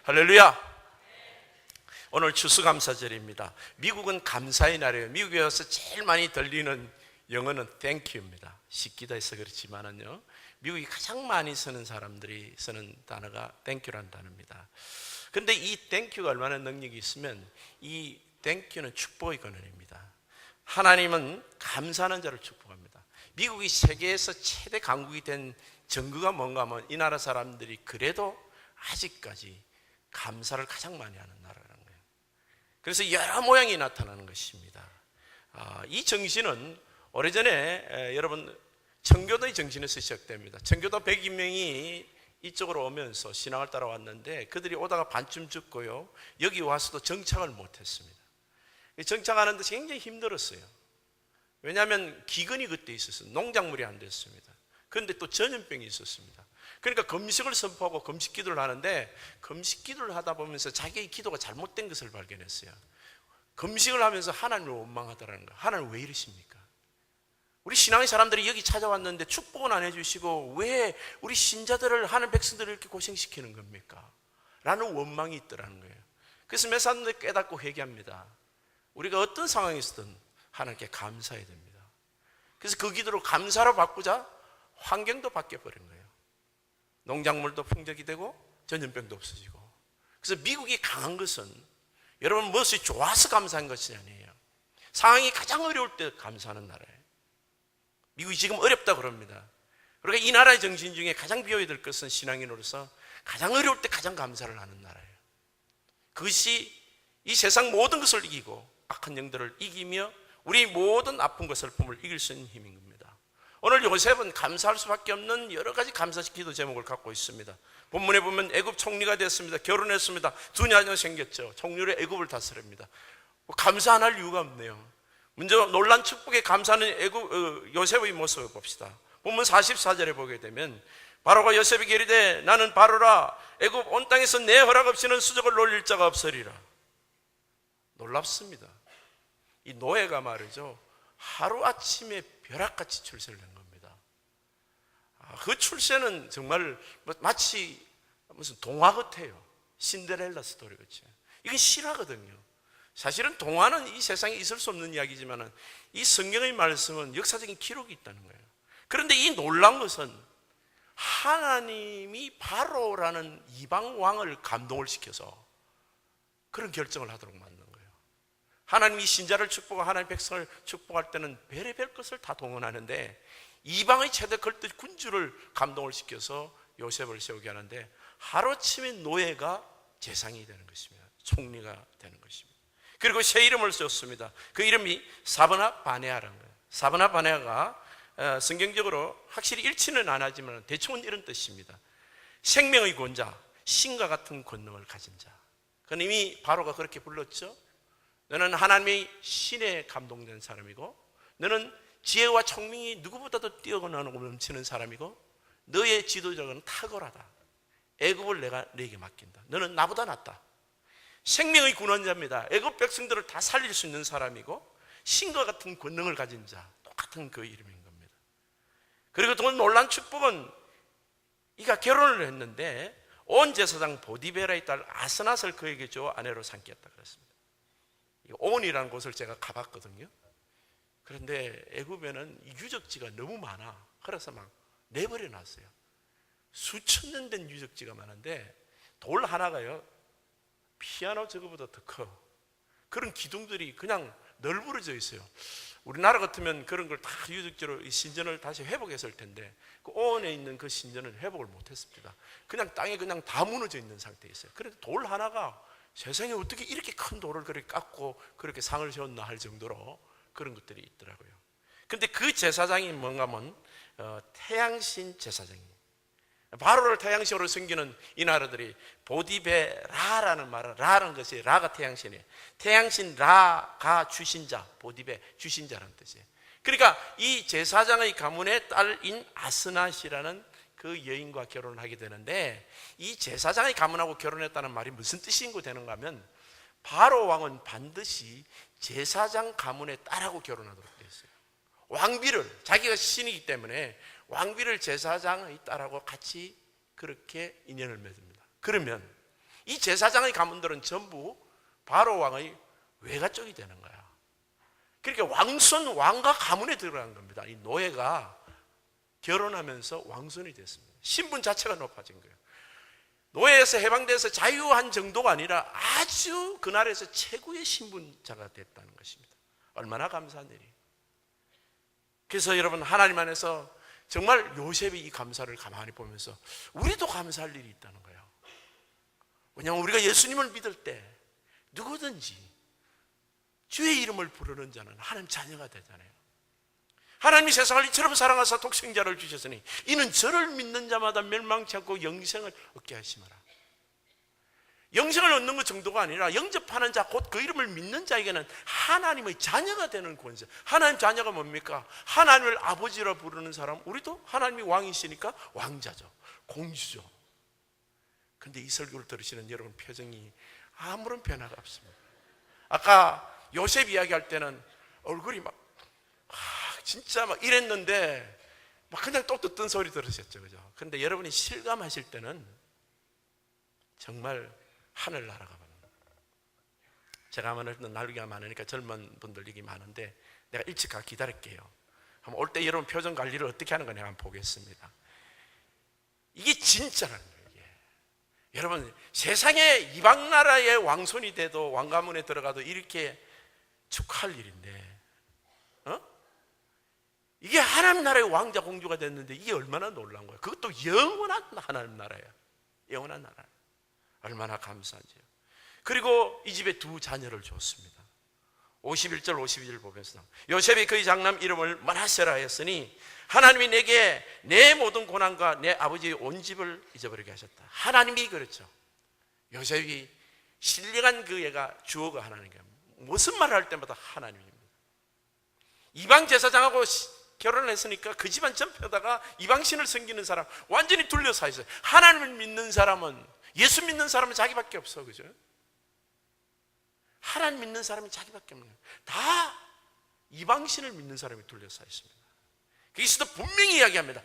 할렐루야. 오늘 추수감사절입니다. 미국은 감사의 날이에요. 미국에 와서 제일 많이 들리는 영어는 땡큐입니다. 쉽기도 해서 그렇지만은요, 미국이 가장 많이 쓰는 사람들이 쓰는 단어가 땡큐라는 단어입니다. 그런데 이 땡큐가 얼마나 능력이 있으면 이 땡큐는 축복의 근원입니다. 하나님은 감사하는 자를 축복합니다. 미국이 세계에서 최대 강국이 된 증거가 뭔가 하면 이 나라 사람들이 그래도 아직까지 감사를 가장 많이 하는 나라라는 거예요. 그래서 여러 모양이 나타나는 것입니다. 이 정신은 오래전에 여러분 청교도의 정신에서 시작됩니다. 청교도 100여명이 이쪽으로 오면서 신앙을 따라왔는데 그들이 오다가 반쯤 죽고요, 여기 와서도 정착을 못했습니다. 정착하는 데 굉장히 힘들었어요. 왜냐하면 기근이 그때 있었어요. 농작물이 안 됐습니다. 그런데 또 전염병이 있었습니다. 그러니까 금식을 선포하고 금식 기도를 하는데 금식 기도를 하다 보면서 자기의 기도가 잘못된 것을 발견했어요. 금식을 하면서 하나님을 원망하더라는 거예요. 하나님 왜 이러십니까? 우리 신앙의 사람들이 여기 찾아왔는데 축복은 안 해주시고 왜 우리 신자들을, 하나님 백성들을 이렇게 고생시키는 겁니까? 라는 원망이 있더라는 거예요. 그래서 몇 사람들이 깨닫고 회개합니다. 우리가 어떤 상황에서든 하나님께 감사해야 됩니다. 그래서 그 기도로 감사로 바꾸자 환경도 바뀌어버린 거예요. 농작물도 풍족이 되고 전염병도 없어지고. 그래서 미국이 강한 것은 여러분 무엇이 좋아서 감사한 것이 아니에요. 상황이 가장 어려울 때 감사하는 나라예요. 미국이 지금 어렵다 그럽니다. 그러니까 이 나라의 정신 중에 가장 비워야 될 것은 신앙인으로서 가장 어려울 때 가장 감사를 하는 나라예요. 그것이 이 세상 모든 것을 이기고 악한 영들을 이기며 우리 모든 아픈 것을 품을 이길 수 있는 힘인 겁니다. 오늘 요셉은 감사할 수밖에 없는 여러 가지 감사식 기도 제목을 갖고 있습니다. 본문에 보면 애굽 총리가 됐습니다. 결혼했습니다. 두 자녀 생겼죠. 총리로 애굽을 다스립니다. 감사 안 할 이유가 없네요. 먼저 놀란 축복에 감사하는 요셉의 모습을 봅시다. 본문 44절에 보게 되면 바로가 요셉에게 이르되 나는 바로라 애굽 온 땅에서 내 허락 없이는 수족을 놀릴 자가 없으리라. 놀랍습니다. 이 노예가 말이죠, 하루아침에 벼락같이 출세를 한 겁니다. 그 출세는 정말 마치 무슨 동화 같아요. 신데렐라 스토리 같이. 이건 실화거든요. 사실은 동화는 이 세상에 있을 수 없는 이야기지만 이 성경의 말씀은 역사적인 기록이 있다는 거예요. 그런데 이 놀라운 것은 하나님이 바로라는 이방 왕을 감동을 시켜서 그런 결정을 하도록 만든 거예요. 하나님이 신자를 축복하고 하나님의 백성을 축복할 때는 별의별 것을 다 동원하는데 이방의 최대 걸뜻 군주를 감동을 시켜서 요셉을 세우게 하는데 하루아침에 노예가 재상이 되는 것입니다. 총리가 되는 것입니다. 그리고 새 이름을 썼습니다. 그 이름이 사브나 바네아라는 거예요. 사브나 바네아가 성경적으로 확실히 일치는 안 하지만 대충은 이런 뜻입니다. 생명의 권자, 신과 같은 권능을 가진 자. 그건 이미 바로가 그렇게 불렀죠. 너는 하나님의 신에 감동된 사람이고 너는 지혜와 총명이 누구보다도 뛰어나고 넘치는 사람이고 너의 지도력은 탁월하다. 애굽을 내가 너에게 맡긴다. 너는 나보다 낫다. 생명의 군원자입니다. 애굽 백성들을 다 살릴 수 있는 사람이고 신과 같은 권능을 가진 자, 똑같은 그 이름인 겁니다. 그리고 더 놀란 축복은 이가 결혼을 했는데 온 제사장 보디베라의 딸 아스낫을 그에게 줘 아내로 삼겠다 그랬습니다. 온이라는 곳을 제가 가봤거든요. 그런데 애굽에는 유적지가 너무 많아. 그래서 막 내버려 놨어요. 수천 년 된 유적지가 많은데 돌 하나가요 피아노 저거보다 더 커. 그런 기둥들이 그냥 널브러져 있어요. 우리나라 같으면 그런 걸 다 유적지로 신전을 다시 회복했을 텐데 그 온에 있는 그 신전을 회복을 못했습니다. 그냥 땅에 그냥 다 무너져 있는 상태에 있어요. 그런데 돌 하나가 세상에 어떻게 이렇게 큰 돌을 그렇게 깎고 그렇게 상을 세웠나 할 정도로 그런 것들이 있더라고요. 근데 그 제사장이 뭔가 하면 태양신 제사장이에요. 바로를 태양신으로 섬기는 이 나라들이 보디베라라는 말은 라라는 것이 라가 태양신이에요. 태양신 라가 주신자, 보디베 주신자라는 뜻이에요. 그러니까 이 제사장의 가문의 딸인 아스낫이라는 그 여인과 결혼을 하게 되는데 이 제사장의 가문하고 결혼했다는 말이 무슨 뜻인고 되는가 하면 바로 왕은 반드시 제사장 가문의 딸하고 결혼하도록 되어 있어요. 왕비를, 자기가 신이기 때문에 왕비를 제사장의 딸하고 같이 그렇게 인연을 맺습니다. 그러면 이 제사장의 가문들은 전부 바로 왕의 외가 쪽이 되는 거야. 그러니까 왕손, 왕가 가문에 들어간 겁니다. 이 노예가 결혼하면서 왕손이 됐습니다. 신분 자체가 높아진 거예요. 노예에서 해방돼서 자유한 정도가 아니라 아주 그날에서 최고의 신분자가 됐다는 것입니다. 얼마나 감사한 일이에요. 그래서 여러분, 하나님 안에서 정말 요셉이 이 감사를 가만히 보면서 우리도 감사할 일이 있다는 거예요. 왜냐하면 우리가 예수님을 믿을 때 누구든지 주의 이름을 부르는 자는 하나님 자녀가 되잖아요. 하나님이 세상을 이처럼 사랑하사 독생자를 주셨으니 이는 저를 믿는 자마다 멸망치 않고 영생을 얻게 하심이라. 영생을 얻는 것 정도가 아니라 영접하는 자, 곧 그 이름을 믿는 자에게는 하나님의 자녀가 되는 권세. 하나님 자녀가 뭡니까? 하나님을 아버지라 부르는 사람, 우리도 하나님이 왕이시니까 왕자죠, 공주죠. 근데 이 설교를 들으시는 여러분 표정이 아무런 변화가 없습니다. 아까 요셉 이야기할 때는 얼굴이 막 진짜 막 이랬는데 막 그냥 또 듣던 소리 들으셨죠, 그죠? 근데 여러분이 실감하실 때는 정말 하늘나라가 봅니다. 제가 아무래도 나이가 많으니까 젊은 분들 얘기 많은데 내가 일찍 가 기다릴게요. 한번 올 때 여러분 표정 관리를 어떻게 하는 거 내가 한번 보겠습니다. 이게 진짜라는 거예요. 이게. 여러분, 세상에 이방 나라의 왕손이 돼도 왕가문에 들어가도 이렇게 축하할 일인데, 이게 하나님 나라의 왕자 공주가 됐는데 이게 얼마나 놀라운 거예요. 그것도 영원한 하나님 나라예요. 영원한 나라. 얼마나 감사한지요. 그리고 이 집에 두 자녀를 줬습니다. 51절 52절 보면서 요셉이 그의 장남 이름을 므낫세라 하였으니 하나님이 내게 내 모든 고난과 내 아버지의 온 집을 잊어버리게 하셨다. 하나님이 그렇죠. 요셉이 신령한 그 애가 주어가 하나님이에요. 무슨 말을 할 때마다 하나님입니다. 이방 제사장하고 결혼을 했으니까 그 집안 전체에다가 이방신을 섬기는 사람 완전히 둘러싸여 있어요. 하나님을 믿는 사람은, 예수 믿는 사람은 자기밖에 없어, 그죠? 하나님 믿는 사람이 자기밖에 없는 거예요. 다 이방신을 믿는 사람이 둘러싸여 있습니다. 그리스도 분명히 이야기합니다.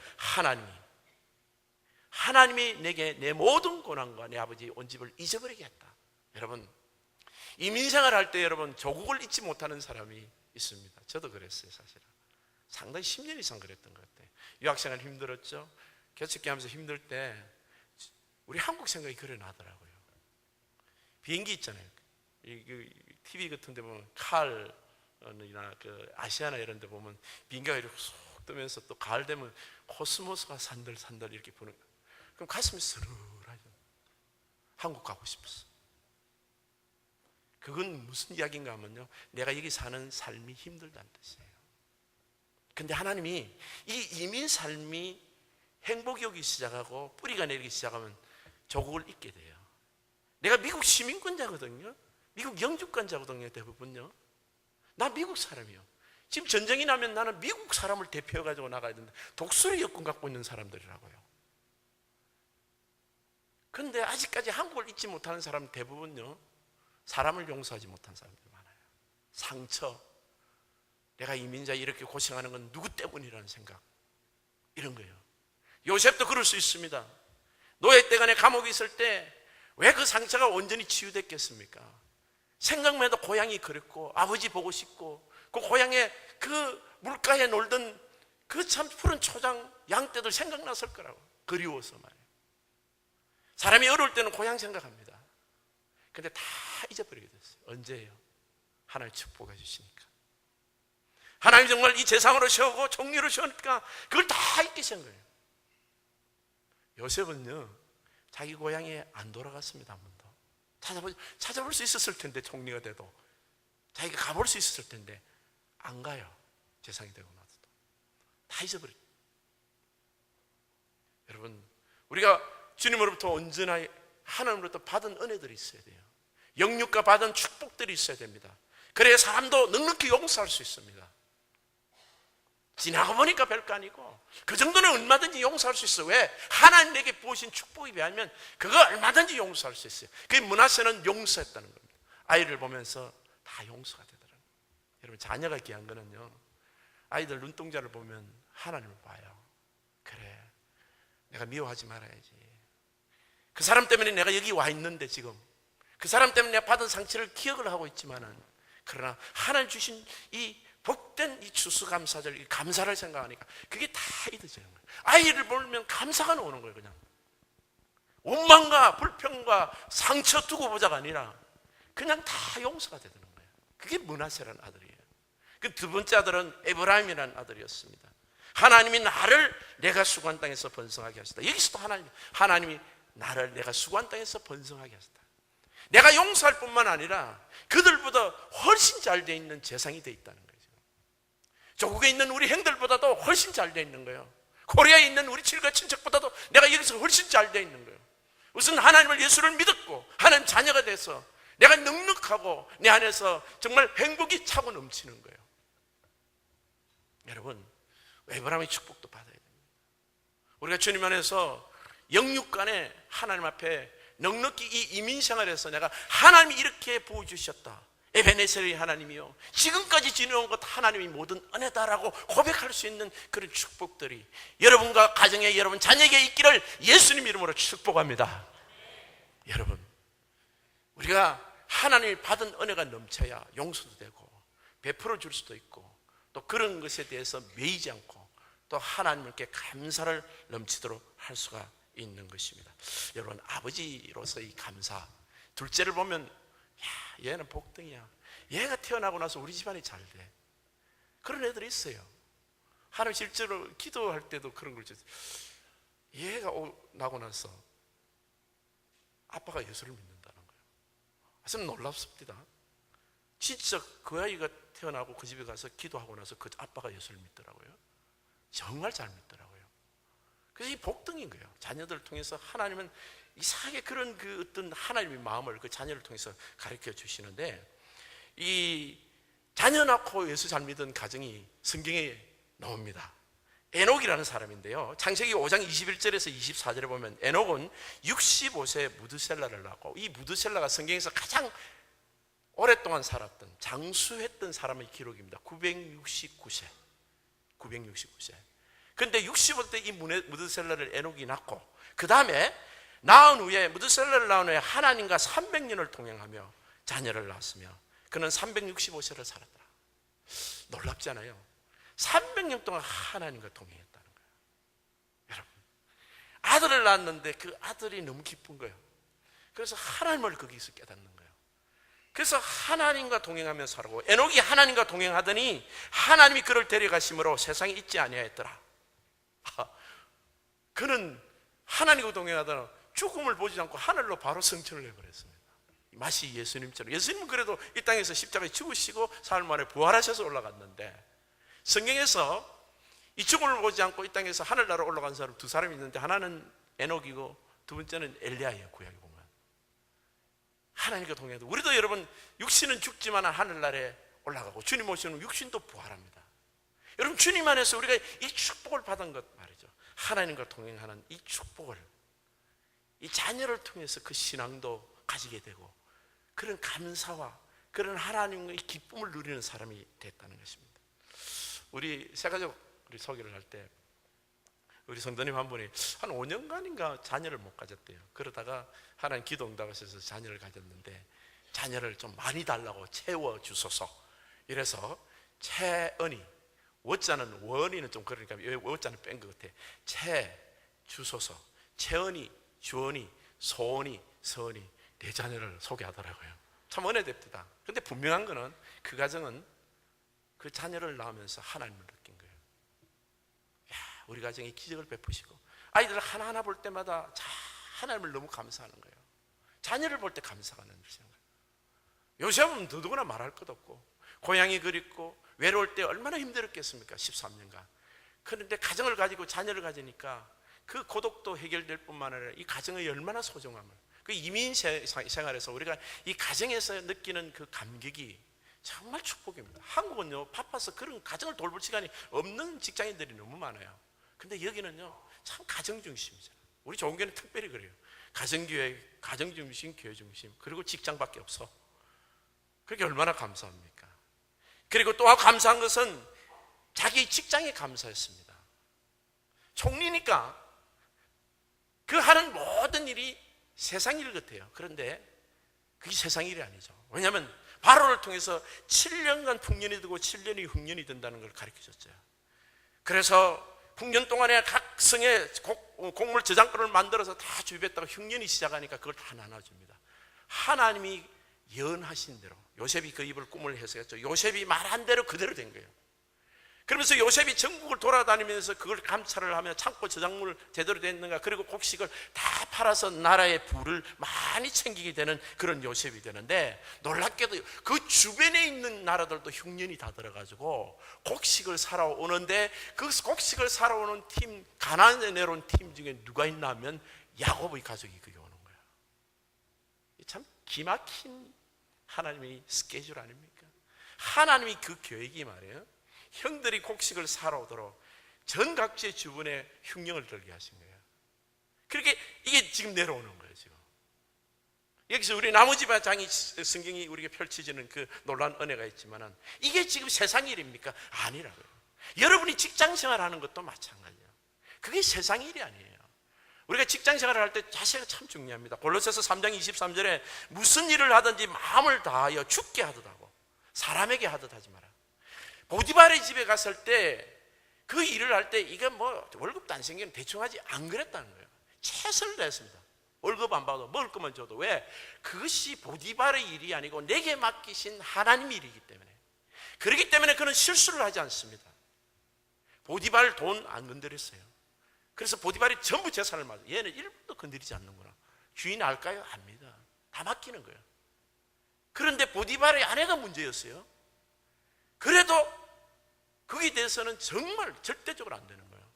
하나님이 내게 내 모든 고난과 내 아버지의 온 집을 잊어버리게 했다. 여러분, 이민생활 할 때 여러분 조국을 잊지 못하는 사람이 있습니다. 저도 그랬어요. 사실은 상당히 10년 이상 그랬던 것 같아요. 유학생활 힘들었죠. 교칙기 하면서 힘들 때 우리 한국 생각이 그래 나더라고요. 비행기 있잖아요. TV 같은 데 보면 칼이나 그 아시아나 이런 데 보면 비행기가 이렇게 쏙 뜨면서 또 가을 되면 코스모스가 산들산들 이렇게 보는 거예요. 그럼 가슴이 스르르하죠. 한국 가고 싶었어. 그건 무슨 이야기인가 하면요, 내가 여기 사는 삶이 힘들다는 뜻이에요. 근데 하나님이 이 이민 삶이 행복이 오기 시작하고 뿌리가 내리기 시작하면 조국을 잊게 돼요. 내가 미국 시민권자거든요. 미국 영주권자거든요. 대부분요. 나 미국 사람이요. 지금 전쟁이 나면 나는 미국 사람을 대표해가지고 나가야 된다. 독수리 여권 갖고 있는 사람들이라고요. 그런데 아직까지 한국을 잊지 못하는 사람 대부분요, 사람을 용서하지 못한 사람들이 많아요. 상처, 내가 이민자 이렇게 고생하는 건 누구 때문이라는 생각, 이런 거예요. 요셉도 그럴 수 있습니다. 노예 때간에 감옥에 있을 때 왜 그 상처가 온전히 치유됐겠습니까? 생각만 해도 고향이 그립고 아버지 보고 싶고 그 고향에 그 물가에 놀던 그 참 푸른 초장 양떼들 생각났을 거라고. 그리워서 말이에요. 사람이 어려울 때는 고향 생각합니다. 근데 다 잊어버리게 됐어요. 언제예요? 하나님 축복해 주시니까. 하나님 정말 이 세상으로 세우고 종류로 세우니까 그걸 다 잊게 된 거예요. 요셉은요, 자기 고향에 안 돌아갔습니다. 한 번도. 찾아볼 수 있었을 텐데, 총리가 돼도 자기가 가볼 수 있었을 텐데 안 가요. 재상이 되고 나서도 다 잊어버려요. 여러분, 우리가 주님으로부터 온전히 하나님으로부터 받은 은혜들이 있어야 돼요. 영육과 받은 축복들이 있어야 됩니다. 그래야 사람도 넉넉히 용서할 수 있습니다. 지나가 보니까 별거 아니고 그 정도는 얼마든지 용서할 수 있어요. 왜? 하나님 내게 부으신 축복에 비하면 그거 얼마든지 용서할 수 있어요. 그 므낫세는 용서했다는 겁니다. 아이를 보면서 다 용서가 되더라고요. 여러분, 자녀가 귀한 거는요, 아이들 눈동자를 보면 하나님을 봐요. 그래, 내가 미워하지 말아야지. 그 사람 때문에 내가 여기 와 있는데 지금 그 사람 때문에 내가 받은 상처를 기억을 하고 있지만은 그러나 하나님 주신 이 복된 이 추수감사절, 이 감사를 생각하니까 그게 다 잊어지는 거예요. 아이를 보면 감사가 나오는 거예요. 그냥 원망과 불평과 상처 두고 보자가 아니라 그냥 다 용서가 되는 거예요. 그게 므낫세라는 아들이에요. 그 두 번째 아들은 에브라임이라는 아들이었습니다. 하나님이 나를 내가 수고한 땅에서 번성하게 하셨다. 여기서도 하나님이 나를 내가 수고한 땅에서 번성하게 하셨다. 내가 용서할 뿐만 아니라 그들보다 훨씬 잘 돼 있는 재상이 돼 있다는 거예요. 조국에 있는 우리 형들보다도 훨씬 잘 돼 있는 거예요. 코리아에 있는 우리 칠가 친척보다도 내가 여기서 훨씬 잘 돼 있는 거예요. 우선 하나님을, 예수를 믿었고 하나님 자녀가 돼서 내가 넉넉하고 내 안에서 정말 행복이 차고 넘치는 거예요. 여러분, 에브라임의 축복도 받아야 됩니다. 우리가 주님 안에서 영육간에 하나님 앞에 넉넉히 이 이민생활에서 내가 하나님이 이렇게 부어주셨다, 에베네셀의 하나님이요, 지금까지 지내온 것 하나님이 모든 은혜다라고 고백할 수 있는 그런 축복들이 여러분과 가정에, 여러분 자녀에게 있기를 예수님 이름으로 축복합니다. 여러분, 우리가 하나님이 받은 은혜가 넘쳐야 용서도 되고 베풀어 줄 수도 있고 또 그런 것에 대해서 매이지 않고 또 하나님께 감사를 넘치도록 할 수가 있는 것입니다. 여러분, 아버지로서의 감사. 둘째를 보면 야, 얘는 복등이야. 얘가 태어나고 나서 우리 집안이 잘 돼. 그런 애들이 있어요. 하나님 실제로 기도할 때도 그런 걸 줬어요. 얘가 나고 나서 아빠가 예수를 믿는다는 거예요. 참 놀랍습니다. 진짜 그 아이가 태어나고 그 집에 가서 기도하고 나서 그 아빠가 예수를 믿더라고요. 정말 잘 믿더라고요. 그래서 이 복등인 거예요. 자녀들을 통해서 하나님은 이상하게 그런 그 어떤 하나님의 마음을 그 자녀를 통해서 가르쳐 주시는데, 이 자녀 낳고 예수 잘 믿은 가정이 성경에 나옵니다. 에녹이라는 사람인데요, 창세기 5장 21절에서 24절에 보면 에녹은 65세에 무드셀라를 낳고, 이 무드셀라가 성경에서 가장 오랫동안 살았던, 장수했던 사람의 기록입니다. 969세. 근데 65세 이 무드셀라를 에녹이 낳고, 그 다음에 낳은 후에, 무드셀라를 낳은 후에 하나님과 300년을 동행하며 자녀를 낳았으며 그는 365세를 살았더라. 놀랍지 않아요? 300년 동안 하나님과 동행했다는 거예요. 여러분, 아들을 낳았는데 그 아들이 너무 기쁜 거예요. 그래서 하나님을 거기서 깨닫는 거예요. 그래서 하나님과 동행하며 살고, 에녹이 하나님과 동행하더니 하나님이 그를 데려가심으로 세상에 있지 아니하였더라. 그는 하나님과 동행하다가 죽음을 보지 않고 하늘로 바로 승천을 해버렸습니다. 마치 예수님처럼. 예수님은 그래도 이 땅에서 십자가에 죽으시고 사흘 만에 부활하셔서 올라갔는데, 성경에서 이 죽음을 보지 않고 이 땅에서 하늘나라 올라간 사람 두 사람이 있는데, 하나는 에녹이고 두 번째는 엘리야예요. 구약에 보면 하나님과 동행하다. 우리도 여러분, 육신은 죽지만 하늘나라에 올라가고 주님 오시는 육신도 부활합니다. 여러분, 주님 안에서 우리가 이 축복을 받은 것 말이죠. 하나님과 동행하는 이 축복을, 이 자녀를 통해서 그 신앙도 가지게 되고 그런 감사와 그런 하나님의 기쁨을 누리는 사람이 됐다는 것입니다. 우리 새가족 우리 소개를 할 때 우리 성도님 한 분이 한 5년간인가 자녀를 못 가졌대요. 그러다가 하나님 기도 응답하셔서 자녀를 가졌는데, 자녀를 좀 많이 달라고 채워주소서 이래서 채은이, 원자는 원이는 좀 그러니까 원자는 뺀 것 같아. 채주소서, 채은이, 주원이, 소원이, 서원이 네 자녀를 소개하더라고요. 참 은혜됩니다. 근데 분명한 거는 그 가정은 그 자녀를 낳으면서 하나님을 느낀 거예요. 야, 우리 가정에 기적을 베푸시고, 아이들을 하나하나 볼 때마다 하나님을 너무 감사하는 거예요. 자녀를 볼 때 감사가 넘치는 거예요. 요셉은 더더구나 말할 것 없고, 고향이 그립고 외로울 때 얼마나 힘들었겠습니까? 13년간. 그런데 가정을 가지고 자녀를 가지니까 그 고독도 해결될 뿐만 아니라 이 가정의 얼마나 소중함을, 그 이민 생활에서 우리가 이 가정에서 느끼는 그 감격이 정말 축복입니다. 한국은요, 바빠서 그런 가정을 돌볼 시간이 없는 직장인들이 너무 많아요. 근데 여기는요, 참 가정 중심이잖아요. 우리 좋은교회는 특별히 그래요. 가정교회, 가정 중심, 교회 중심, 그리고 직장밖에 없어. 그게 얼마나 감사합니까? 그리고 또 감사한 것은 자기 직장에 감사했습니다. 총리니까 그 하는 모든 일이 세상 일 같아요. 그런데 그게 세상 일이 아니죠. 왜냐하면 바로를 통해서 7년간 풍년이 되고 7년이 흉년이 된다는 걸 가르쳐줬어요. 그래서 풍년 동안에 각 성에 곡물 저장고를 만들어서 다 주입했다가 흉년이 시작하니까 그걸 다 나눠줍니다. 하나님이 예언하신 대로 요셉이 그 입을 꿈을 해석했죠. 요셉이 말한 대로 그대로 된 거예요. 그러면서 요셉이 전국을 돌아다니면서 그걸 감찰을 하며 창고 저작물 제대로 됐는가, 그리고 곡식을 다 팔아서 나라의 부를 많이 챙기게 되는 그런 요셉이 되는데, 놀랍게도 그 주변에 있는 나라들도 흉년이 다 들어가지고 곡식을 사러 오는데, 그 곡식을 사러 오는 팀, 가나안에 내려온 팀 중에 누가 있나 하면 야곱의 가족이 그게 오는 거예요. 참 기막힌 하나님의 스케줄 아닙니까? 하나님이 그 계획이 말이에요, 형들이 곡식을 사러 오도록 전 각지의 주변에 흉령을 들게 하신 거예요. 그렇게 이게 지금 내려오는 거예요. 지금 여기서 우리 나머지방이 성경이 우리가 펼쳐지는 그 놀라운 은혜가 있지만은, 이게 지금 세상 일입니까? 아니라고요. 여러분이 직장생활 하는 것도 마찬가지예요. 그게 세상 일이 아니에요. 우리가 직장생활을 할 때 자세가 참 중요합니다. 골로새서 3장 23절에 무슨 일을 하든지 마음을 다하여 죽게 하듯 하고 사람에게 하듯 하지 마라. 보디발의 집에 갔을 때 그 일을 할 때 이게 뭐 월급도 안 생기는 대충 하지 안 그랬다는 거예요. 최선을 다했습니다. 월급 안 받아도 먹을 것만 줘도. 왜? 그것이 보디발의 일이 아니고 내게 맡기신 하나님의 일이기 때문에. 그렇기 때문에 그는 실수를 하지 않습니다. 보디발 돈 안 건드렸어요. 그래서 보디발이 전부 재산을 맡아. 얘는 1분도 건드리지 않는구나. 주인이 알까요? 압니다. 다 맡기는 거예요. 그런데 보디발의 아내가 문제였어요. 그래도 거기에 대해서는 정말 절대적으로 안 되는 거예요.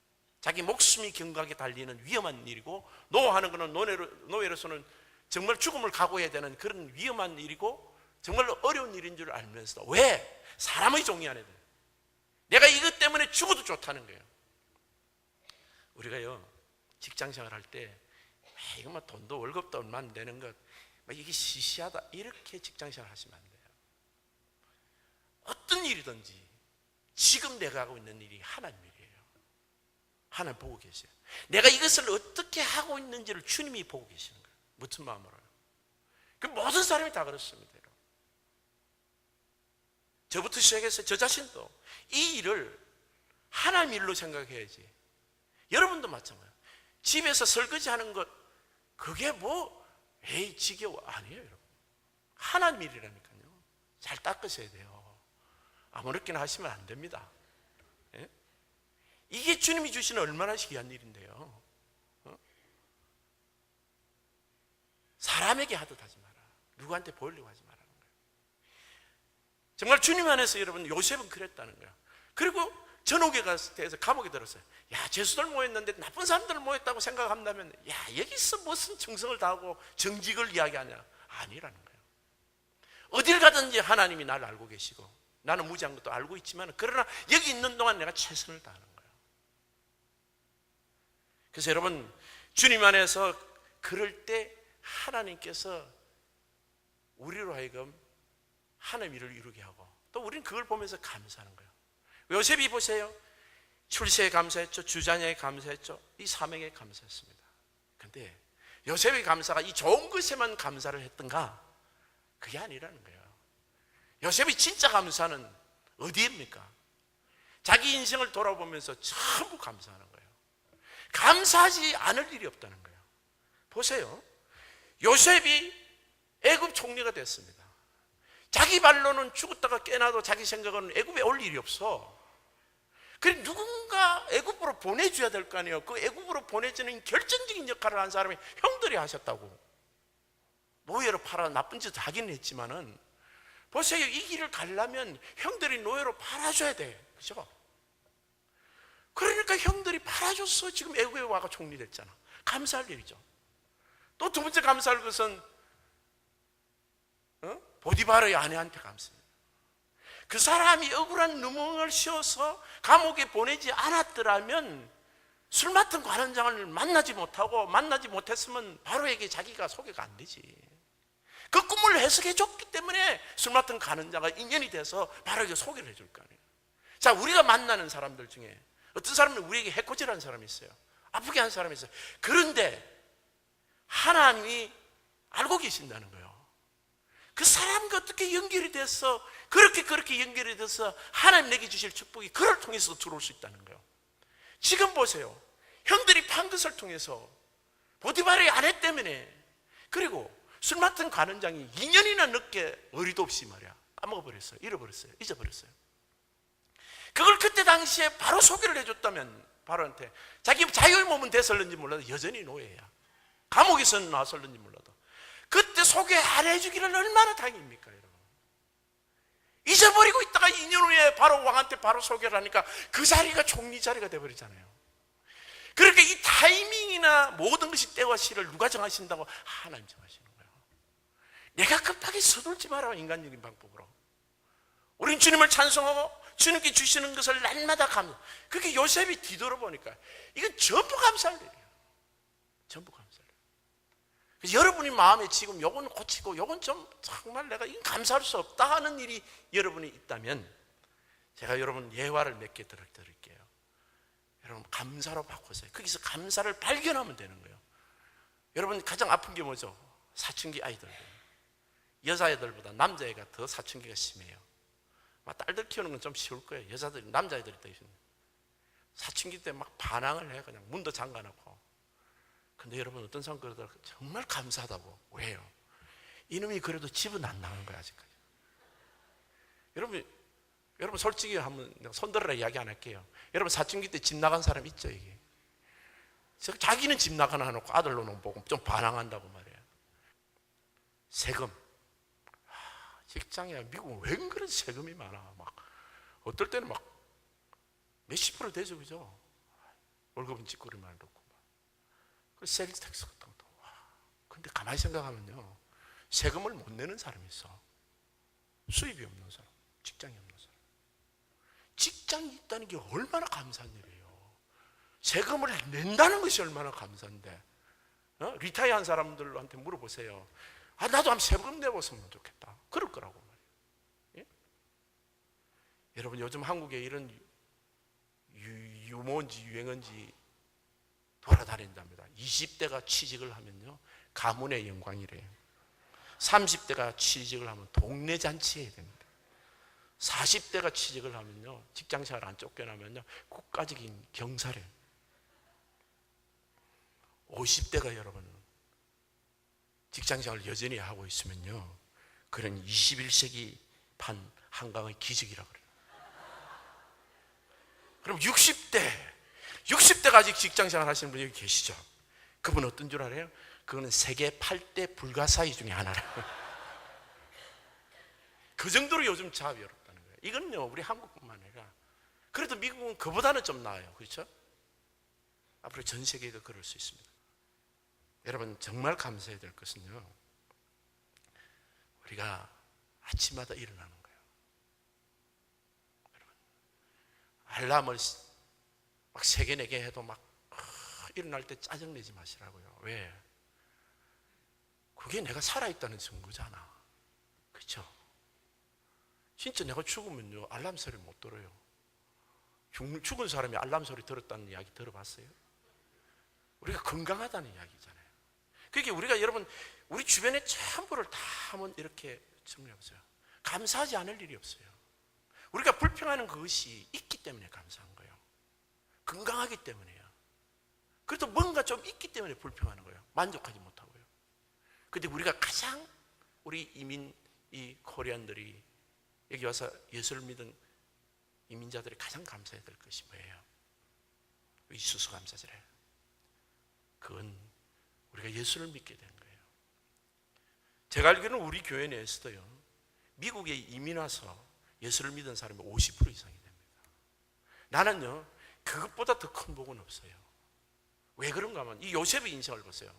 자기 목숨이 경각에 달리는 위험한 일이고, 노하는 것은 노예로서는 정말 죽음을 각오해야 되는 그런 위험한 일이고 정말 어려운 일인 줄 알면서도, 왜? 사람의 종이 안에 내가 이것 때문에 죽어도 좋다는 거예요. 우리가요, 직장생활 할 때 이거 뭐 돈도 월급도 얼마 안 되는 것, 이게 시시하다 이렇게 직장생활 하시면 안 돼요. 어떤 일이든지 지금 내가 하고 있는 일이 하나님 일이에요. 하나님 보고 계세요. 내가 이것을 어떻게 하고 있는지를 주님이 보고 계시는 거예요. 무슨 마음으로요? 그 모든 사람이 다 그렇습니다. 저부터 시작해서 저 자신도 이 일을 하나님 일로 생각해야지. 여러분도 마찬가지예요. 집에서 설거지 하는 것, 그게 뭐 에이 지겨워, 아니에요. 여러분, 하나님 일이라니까요. 잘 닦으셔야 돼요. 아무렇게나 하시면 안 됩니다. 예? 이게 주님이 주시는 얼마나 귀한 일인데요. 사람에게 하듯 하지 마라. 누구한테 보이려고 하지 말라는 거예요. 정말 주님 안에서 여러분, 요셉은 그랬다는 거예요. 그리고 전옥에 대해서 감옥에 들었어요. 야, 죄수들 모였는데 나쁜 사람들 모였다고 생각한다면, 야, 여기서 무슨 정성을 다하고 정직을 이야기하냐? 아니라는 거예요. 어딜 가든지 하나님이 나를 알고 계시고 나는 무지한 것도 알고 있지만, 그러나 여기 있는 동안 내가 최선을 다하는 거예요. 그래서 여러분, 주님 안에서 그럴 때 하나님께서 우리로 하여금 하나님 일을 이루게 하고, 또 우리는 그걸 보면서 감사하는 거예요. 요셉이 보세요. 출세에 감사했죠. 주자녀에 감사했죠. 이 사명에 감사했습니다. 그런데 요셉의 감사가 이 좋은 것에만 감사를 했던가? 그게 아니라는 거예요. 요셉이 진짜 감사는 어디입니까? 자기 인생을 돌아보면서 전부 감사하는 거예요. 감사하지 않을 일이 없다는 거예요. 보세요. 요셉이 애굽 총리가 됐습니다. 자기 발로는 죽었다가 깨나도 자기 생각은 애굽에 올 일이 없어. 그래, 누군가 애굽으로 보내줘야 될 거 아니에요. 그 애굽으로 보내주는 결정적인 역할을 한 사람이 형들이 하셨다고. 노예로 팔아 나쁜 짓 하긴 했지만은, 보세요. 이 길을 가려면 형들이 노예로 팔아줘야 돼. 그죠? 그러니까 형들이 팔아줬어. 지금 애굽에 와가 총리 됐잖아. 감사할 일이죠. 또 두 번째 감사할 것은 보디발의 아내한테 감사합니다. 그 사람이 억울한 누명을 씌워서 감옥에 보내지 않았더라면 술 맡은 관원장을 만나지 못했으면 바로에게 자기가 소개가 안 되지. 그 꿈을 해석해 줬기 때문에 술 맡은 관원장과 인연이 돼서 바로에게 소개를 해줄 거 아니에요. 자, 우리가 만나는 사람들 중에 어떤 사람은 우리에게 해코지라는 사람이 있어요. 아프게 한 사람이 있어요. 그런데 하나님이 알고 계신다는 거예요. 그 사람과 어떻게 연결이 돼서 그렇게 연결이 돼서 하나님 내게 주실 축복이 그를 통해서 들어올 수 있다는 거예요. 지금 보세요. 형들이 판 것을 통해서 보디발의 아내 때문에, 그리고 술 맡은 관원장이 2년이나 늦게 어리도 없이 말이야 까먹어버렸어요. 잃어버렸어요. 잊어버렸어요. 그걸 그때 당시에 바로 소개를 해줬다면 바로한테 자기 자유의 몸은 됐을는지 몰라도 여전히 노예야. 감옥에서 나왔을는지 몰라도 그때 소개 안 해주기를 얼마나 다행입니까 여러분. 잊어버리고 있다가 2년 후에 바로 왕한테 바로 소개를 하니까 그 자리가 총리 자리가 돼버리잖아요. 그러니까 이 타이밍이나 모든 것이 때와 시를 누가 정하신다고? 하나님 정하시는 거예요. 내가 급하게 서둘지 마라. 인간적인 방법으로 우린 주님을 찬송하고 주님께 주시는 것을 날마다 감사. 그렇게 요셉이 뒤돌아보니까 이건 전부 감사할 일이에요. 전부 감사할 일. 그래서 여러분이 마음에 지금 요건 고치고 요건 좀 정말 내가 이건 감사할 수 없다 하는 일이 여러분이 있다면 제가 여러분 예화를 몇 개 드릴게요. 여러분 감사로 바꾸세요. 거기서 감사를 발견하면 되는 거예요. 여러분 가장 아픈 게 뭐죠? 사춘기 아이들. 여자애들보다 남자애가 더 사춘기가 심해요. 딸들 키우는 건 좀 쉬울 거예요. 여자들, 남자애들이 더 쉬워요. 사춘기 때 막 반항을 해. 그냥 문도 잠가놓고. 근데 여러분 어떤 사람 그러더라고요. 정말 감사하다고. 왜요? 이놈이 그래도 집은 안 나가는 거야 아직까지. 여러분 솔직히 한번 손들어라 이야기 안 할게요. 여러분 사춘기 때 집 나간 사람 있죠 이게? 자기는 집 나가나 해놓고 아들 노는 보고 좀 반항한다고 말이에요. 세금. 직장이야. 미국은 왜 그런 세금이 많아? 막 어떨 때는 막 몇십 프로 되죠, 그죠? 월급은 찌꺼리만 넣고 그 세일즈 텍스 같은 것도. 근데 가만히 생각하면요, 세금을 못 내는 사람이 있어. 수입이 없는 사람, 직장이 없는 사람. 직장이 있다는 게 얼마나 감사한 일이에요. 세금을 낸다는 것이 얼마나 감사한데. 리타이어한 사람들한테 물어보세요. 나도 한번 세금 내봤으면 좋겠다. 그럴 거라고 말이에요. 예? 여러분 요즘 한국에 이런 유머인지 유행인지 돌아다닌답니다. 20대가 취직을 하면요 가문의 영광이래요. 30대가 취직을 하면 동네 잔치 해야 됩니다. 40대가 취직을 하면요 직장생활 안 쫓겨나면요 국가적인 경사래요. 50대가 여러분 직장생활을 여전히 하고 있으면요 그런 21세기 반 한강의 기적이라고 그래요. 그럼 60대가 아직 직장생활 하시는 분이 여기 계시죠? 그분 어떤 줄 알아요? 그거는 세계 8대 불가사의 중에 하나라고. 그 정도로 요즘 자업이 어렵다는 거예요. 이건요 우리 한국뿐만 아니라 그래도 미국은 그보다는 좀 나아요. 그렇죠? 앞으로 전 세계가 그럴 수 있습니다. 여러분 정말 감사해야 될 것은요 우리가 아침마다 일어나는 거예요. 여러분 알람을 막 3개 4개 해도 막 일어날 때 짜증내지 마시라고요. 왜? 그게 내가 살아있다는 증거잖아. 그렇죠? 진짜 내가 죽으면요 알람 소리 못 들어요. 죽은 사람이 알람 소리 들었다는 이야기 들어봤어요? 우리가 건강하다는 이야기잖아요. 그러니까 우리가 여러분 우리 주변에 전부를 다 한번 이렇게 정리해보세요. 감사하지 않을 일이 없어요. 우리가 불평하는 그것이 있기 때문에 감사한 거예요. 건강하기 때문에요. 그래도 뭔가 좀 있기 때문에 불평하는 거예요. 만족하지 못하고요. 그런데 우리가 가장 우리 이민 이 코리안들이 여기 와서 예수를 믿은 이민자들이 가장 감사해야 될 것이 뭐예요? 이 수수감사절에 그건 우리가 예수를 믿게 된 거예요. 제가 알기로는 우리 교회 내에서도요 미국에 이민 와서 예수를 믿은 사람이 50% 이상이 됩니다. 나는요 그것보다 더 큰 복은 없어요. 왜 그런가 하면 이 요셉의 인생을 보세요.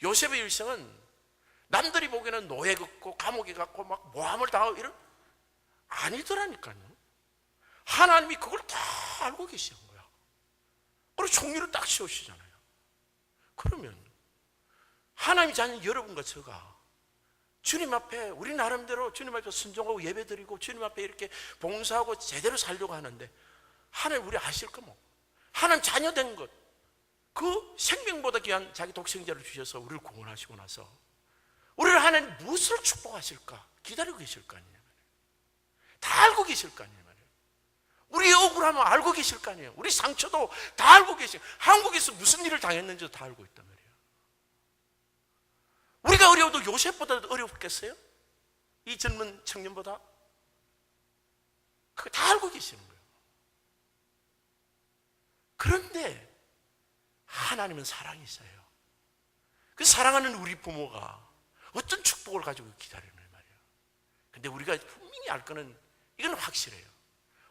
요셉의 일생은 남들이 보기에는 노예 같고 감옥에 갔고 막 모함을 당하고 이런 아니더라니까요. 하나님이 그걸 다 알고 계시는 거야. 그리고 총리를 딱 세우시잖아요. 그러면 하나님이 자녀 여러분과 저가 주님 앞에 우리 나름대로 주님 앞에 순종하고 예배드리고 주님 앞에 이렇게 봉사하고 제대로 살려고 하는데 하나님 우리 아실까 뭐 하나님 자녀 된 것 그 생명보다 귀한 자기 독생자를 주셔서 우리를 구원하시고 나서 우리를 하나님 무엇을 축복하실까 기다리고 계실 거 아니에요. 다 알고 계실 거 아니에요. 우리의 억울함을 알고 계실 거 아니에요. 우리 상처도 다 알고 계시고, 한국에서 무슨 일을 당했는지도 다 알고 있단 말이에요. 우리가 어려워도 요셉보다도 어렵겠어요? 이 젊은 청년보다? 그거 다 알고 계시는 거예요. 그런데 하나님은 사랑이세요. 그 사랑하는 우리 부모가 어떤 축복을 가지고 기다리는 말이에요. 근데 우리가 분명히 알 거는 이건 확실해요.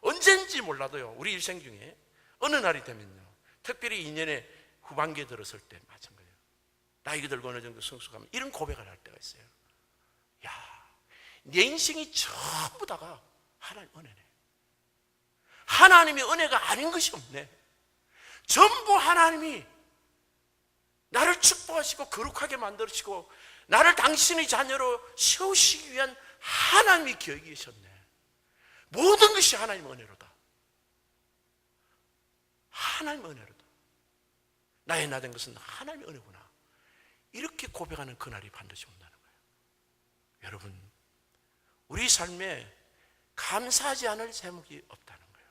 언젠지 몰라도요, 우리 일생 중에 어느 날이 되면요, 특별히 2년의 후반기에 들었을 때 마찬가지예요. 나이가 들고 어느 정도 성숙하면 이런 고백을 할 때가 있어요. 야, 내 인생이 전부 다가 하나님 은혜네. 하나님의 은혜가 아닌 것이 없네. 전부 하나님이 나를 축복하시고 거룩하게 만들으시고 나를 당신의 자녀로 세우시기 위한 하나님이 계획이 계셨네. 모든 것이 하나님의 은혜로다. 하나님의 은혜로다. 나의 나 된 것은 하나님의 은혜구나. 이렇게 고백하는 그날이 반드시 온다는 거예요. 여러분, 우리 삶에 감사하지 않을 제목이 없다는 거예요.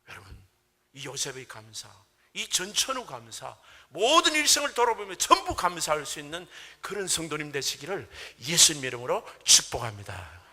여러분, 이 요셉의 감사, 이 전천후 감사, 모든 일생을 돌아보며 전부 감사할 수 있는 그런 성도님 되시기를 예수님 이름으로 축복합니다.